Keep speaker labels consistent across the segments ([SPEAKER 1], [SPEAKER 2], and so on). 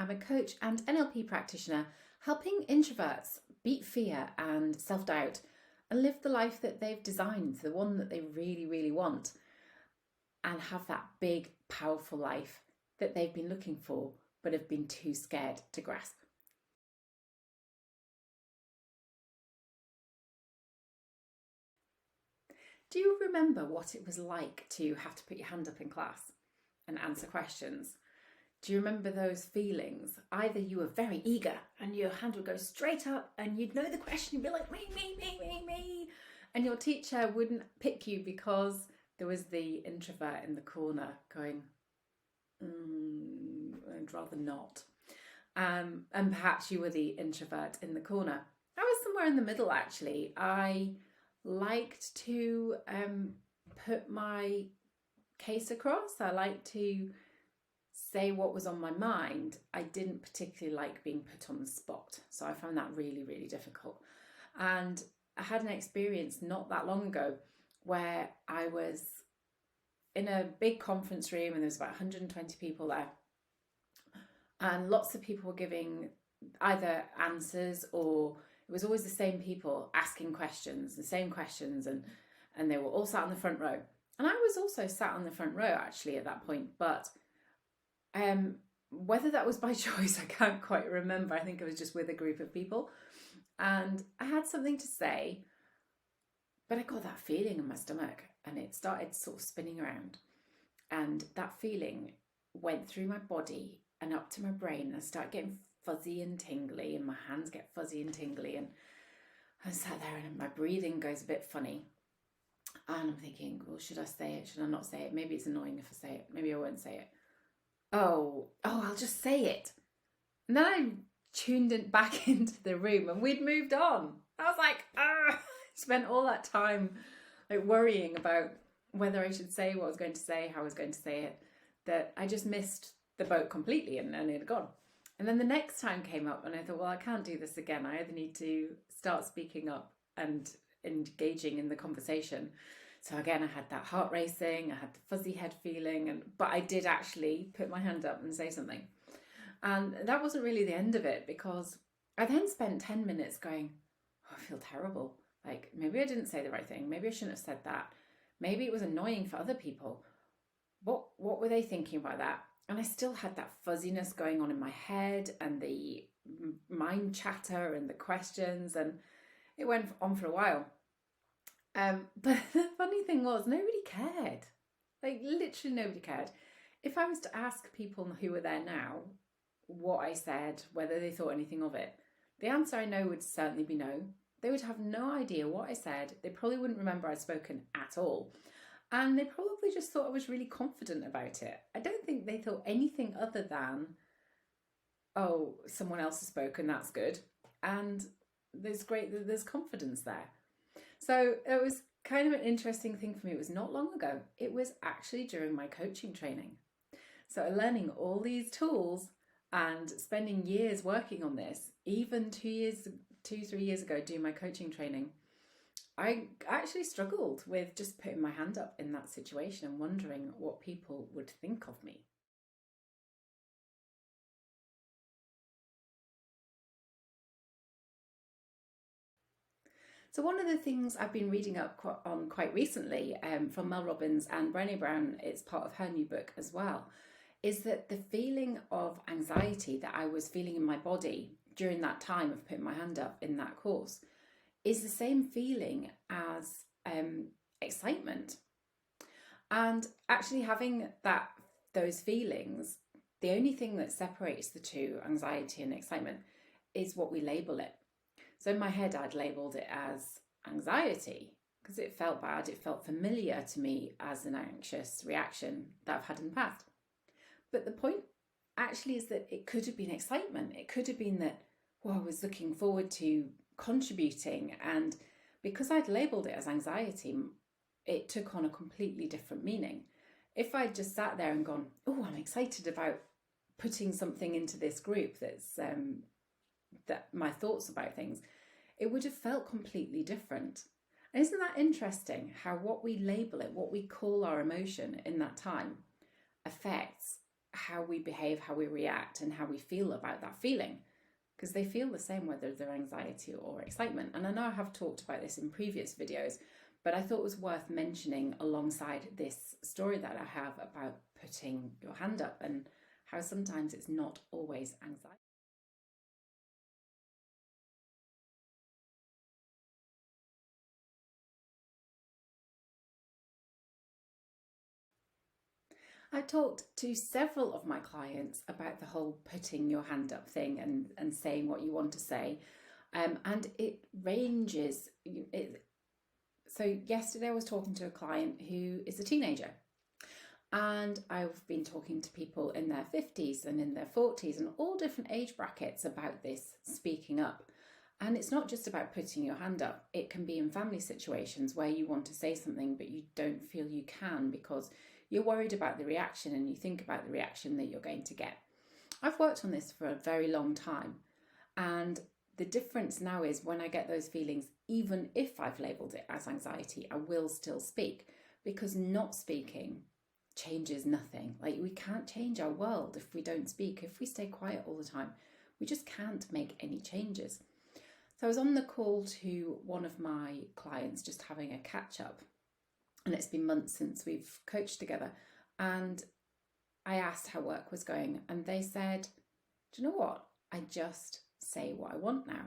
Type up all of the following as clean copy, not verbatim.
[SPEAKER 1] I'm a coach and NLP practitioner helping introverts beat fear and self-doubt and live the life that they've designed, the one that they really, really want, and have that big, powerful life that they've been looking for but have been too scared to grasp. Do you remember what it was like to have to put your hand up in class and answer questions? Do you remember those feelings? Either you were very eager and your hand would go straight up and you'd know the question, you'd be like, me, and your teacher wouldn't pick you because there was the introvert in the corner going, I'd rather not. And perhaps you were the introvert in the corner. I was somewhere in the middle, actually. I liked to put my case across. I liked to say what was on my mind. I didn't particularly like being put on the spot, so I found that really, really difficult. And I had an experience not that long ago where I was in a big conference room and there was about 120 people there, and lots of people were giving either answers, or it was always the same people asking questions, the same questions, and they were all sat on the front row. And I was also sat on the front row actually at that point, but whether that was by choice, I can't quite remember. I think I was just with a group of people and I had something to say, but I got that feeling in my stomach and it started sort of spinning around, and that feeling went through my body and up to my brain, and I started getting fuzzy and tingly, and my hands get fuzzy and tingly, and I sat there and my breathing goes a bit funny, and I'm thinking, well, should I say it? Should I not say it? Maybe it's annoying if I say it. Maybe I won't say it. Oh, I'll just say it. And then I tuned it back into the room and we'd moved on. I was like, spent all that time like worrying about whether I should say what I was going to say, how I was going to say it, that I just missed the boat completely and it had gone. And then the next time came up and I thought, well, I can't do this again. I either need to start speaking up and engaging in the conversation. So again, I had that heart racing, I had the fuzzy head feeling, but I did actually put my hand up and say something. And that wasn't really the end of it, because I then spent 10 minutes going, I feel terrible. Like, maybe I didn't say the right thing. Maybe I shouldn't have said that. Maybe it was annoying for other people. What were they thinking about that? And I still had that fuzziness going on in my head and the mind chatter and the questions, and it went on for a while. But the funny thing was, nobody cared. Like, literally nobody cared. If I was to ask people who were there now what I said, whether they thought anything of it, the answer I know would certainly be no. They would have no idea what I said. They probably wouldn't remember I'd spoken at all. And they probably just thought I was really confident about it. I don't think they thought anything other than, oh, someone else has spoken, that's good. And there's great that there's confidence there. So it was kind of an interesting thing for me. It was not long ago. It was actually during my coaching training. So learning all these tools and spending years working on this, even 2, 3 years ago doing my coaching training, I actually struggled with just putting my hand up in that situation and wondering what people would think of me. So one of the things I've been reading up on quite recently from Mel Robbins, and Brené Brown, it's part of her new book as well, is that the feeling of anxiety that I was feeling in my body during that time of putting my hand up in that course is the same feeling as excitement. And actually having those feelings, the only thing that separates the two, anxiety and excitement, is what we label it. So in my head, I'd labelled it as anxiety because it felt bad. It felt familiar to me as an anxious reaction that I've had in the past. But the point actually is that it could have been excitement. It could have been that, I was looking forward to contributing. And because I'd labelled it as anxiety, it took on a completely different meaning. If I'd just sat there and gone, I'm excited about putting something into this group that's that my thoughts about things, it would have felt completely different. And isn't that interesting how what we label it, what we call our emotion in that time, affects how we behave, how we react, and how we feel about that feeling, because they feel the same whether they're anxiety or excitement. And I know I have talked about this in previous videos, but I thought it was worth mentioning alongside this story that I have about putting your hand up and how sometimes it's not always anxiety. I talked to several of my clients about the whole putting your hand up thing and saying what you want to say. And it ranges. So yesterday I was talking to a client who is a teenager. And I've been talking to people in their 50s and in their 40s and all different age brackets about this speaking up. And it's not just about putting your hand up. It can be in family situations where you want to say something but you don't feel you can because you're worried about the reaction and you think about the reaction that you're going to get. I've worked on this for a very long time, and the difference now is when I get those feelings, even if I've labelled it as anxiety, I will still speak, because not speaking changes nothing. Like, we can't change our world if we don't speak. If we stay quiet all the time, we just can't make any changes. So I was on the call to one of my clients, just having a catch up, and it's been months since we've coached together, and I asked how work was going, and they said, do you know what? I just say what I want now.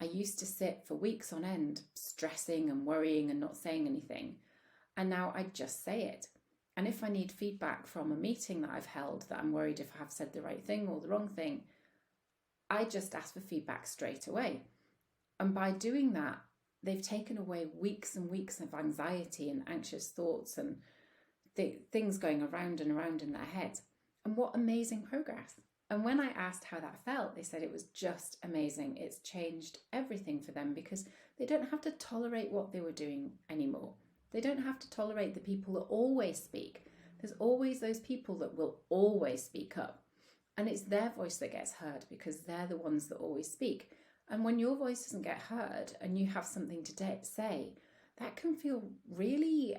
[SPEAKER 1] I used to sit for weeks on end, stressing and worrying and not saying anything, and now I just say it. And if I need feedback from a meeting that I've held that I'm worried if I have said the right thing or the wrong thing, I just ask for feedback straight away. And by doing that, they've taken away weeks and weeks of anxiety and anxious thoughts and things going around and around in their head. And what amazing progress. And when I asked how that felt, they said it was just amazing. It's changed everything for them because they don't have to tolerate what they were doing anymore. They don't have to tolerate the people that always speak. There's always those people that will always speak up. And it's their voice that gets heard because they're the ones that always speak. And when your voice doesn't get heard and you have something to say, that can feel really,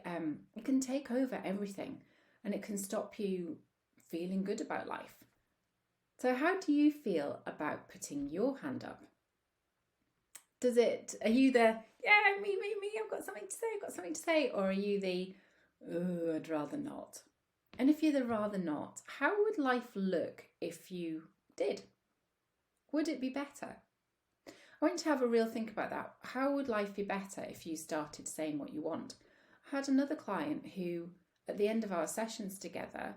[SPEAKER 1] it can take over everything and it can stop you feeling good about life. So how do you feel about putting your hand up? Are you the, yeah, me, I've got something to say, or are you the, oh, I'd rather not? And if you're the rather not, how would life look if you did? Would it be better? I want you to have a real think about that. How would life be better if you started saying what you want? I had another client who, at the end of our sessions together,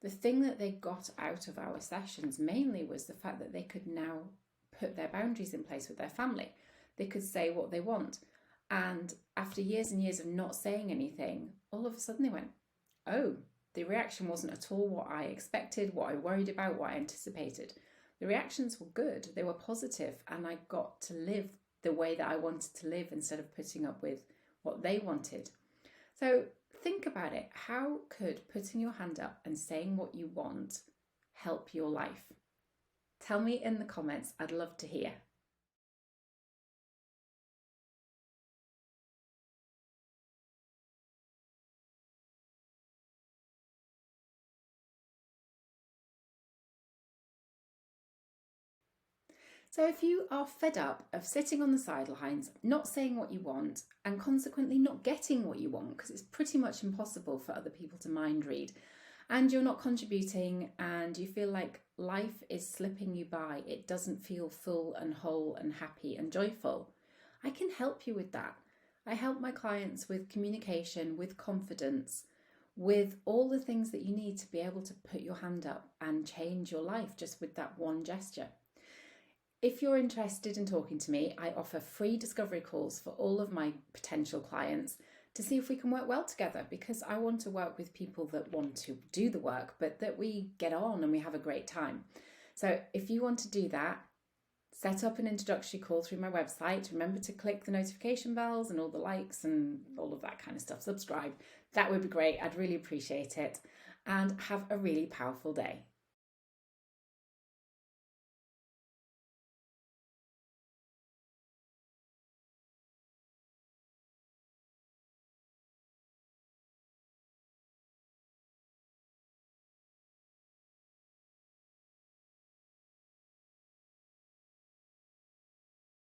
[SPEAKER 1] the thing that they got out of our sessions mainly was the fact that they could now put their boundaries in place with their family. They could say what they want. And after years and years of not saying anything, all of a sudden they went, oh, the reaction wasn't at all what I expected, what I worried about, what I anticipated. The reactions were good, they were positive, and I got to live the way that I wanted to live instead of putting up with what they wanted. So think about it. How could putting your hand up and saying what you want help your life? Tell me in the comments, I'd love to hear. So if you are fed up of sitting on the sidelines, not saying what you want, and consequently not getting what you want, because it's pretty much impossible for other people to mind read, and you're not contributing and you feel like life is slipping you by, it doesn't feel full and whole and happy and joyful, I can help you with that. I help my clients with communication, with confidence, with all the things that you need to be able to put your hand up and change your life just with that one gesture. If you're interested in talking to me, I offer free discovery calls for all of my potential clients to see if we can work well together, because I want to work with people that want to do the work, but that we get on and we have a great time. So if you want to do that, set up an introductory call through my website. Remember to click the notification bells and all the likes and all of that kind of stuff. Subscribe. That would be great. I'd really appreciate it. And have a really powerful day.